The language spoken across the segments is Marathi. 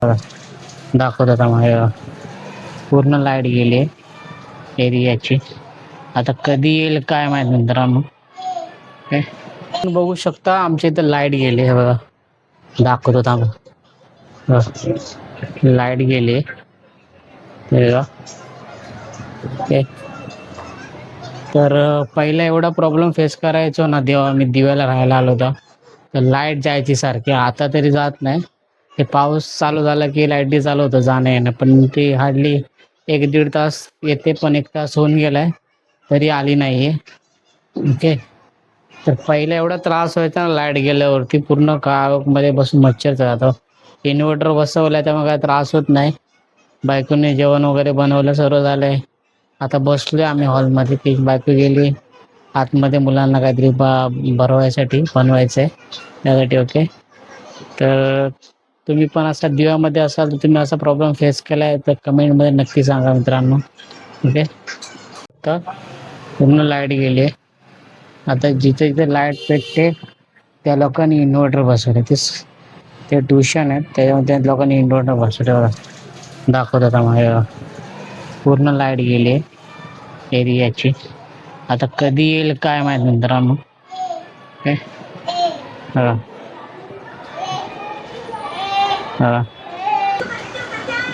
दाखवत होता माझ्या पूर्ण लाईट गेली एरियाची. आता कधी येईल काय माहित मित्रांनो. काय बघू शकता आमच्या इथं लाईट गेली हे बघा, दाखवत होता लाईट गेली ओके. तर पहिला एवढा प्रॉब्लेम फेस करायचो ना जेव्हा मी दिव्याला राहायला आलो होतो, तर लाईट जायची सारखी. आता तरी जात नाही. ते पाऊस चालू झाला की लाईटी चालू होतं जाणं येणं, पण ते हार्डली 1-1.5 तास येते, पण 1 तास होऊन गेलाय तरी आली नाही आहे. ओके. तर पहिला एवढा त्रास व्हायचा ना लाईट गेल्यावरती, पूर्ण मध्ये बसून मच्छर जातो. इन्व्हर्टर बसवलाय त्यामुळे काय त्रास होत नाही. बायकोने जेवण वगैरे बनवलं, सर्व झालंय. आता बसलोय आम्ही हॉलमध्ये. ती बायको गेली आतमध्ये मुलांना काहीतरी भरवायसाठी बनवायचंय त्यासाठी. ओके. तर तुम्ही पण असा दिव्यामध्ये असाल तर तुम्ही असा प्रॉब्लेम फेस केलाय तर कमेंटमध्ये नक्की सांगा मित्रांनो. ओके. तर पूर्ण लाईट गेली. आता जिथे जिथे लाईट पेटते त्या लोकांनी इन्व्हर्टर बसवले. ते ट्युशन आहेत त्याच्यामध्ये त्या लोकांनी इन्व्हर्टर बसवले बघा, दाखवत होता माझ्या पूर्ण लाईट गेली एरियाची. आता कधी येईल काय माहित मित्रांनो. ओके.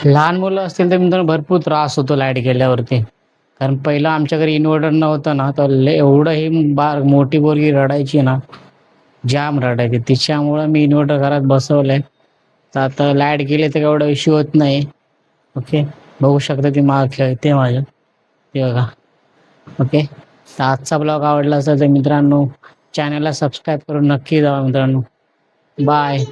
लहान मुलं असतील तर मित्रांनो भरपूर त्रास होतो लाईट गेल्यावरती. कारण पहिलं आमच्या घरी इन्व्हर्टर नव्हतं ना, तर एवढं ही मोठी पोरगी रडायची ना, जाम रडायची. तिच्यामुळं मी इन्व्हर्टर घरात बसवलंय. तर आता लाईट गेली तर एवढा इश्यू होत नाही. ओके. बघू शकता ती माग खेळते माझ्या, ते बघा. ओके. तर आजचा ब्लॉग आवडला असेल तर मित्रांनो चॅनलला सबस्क्राईब करून नक्की जावा मित्रांनो. बाय.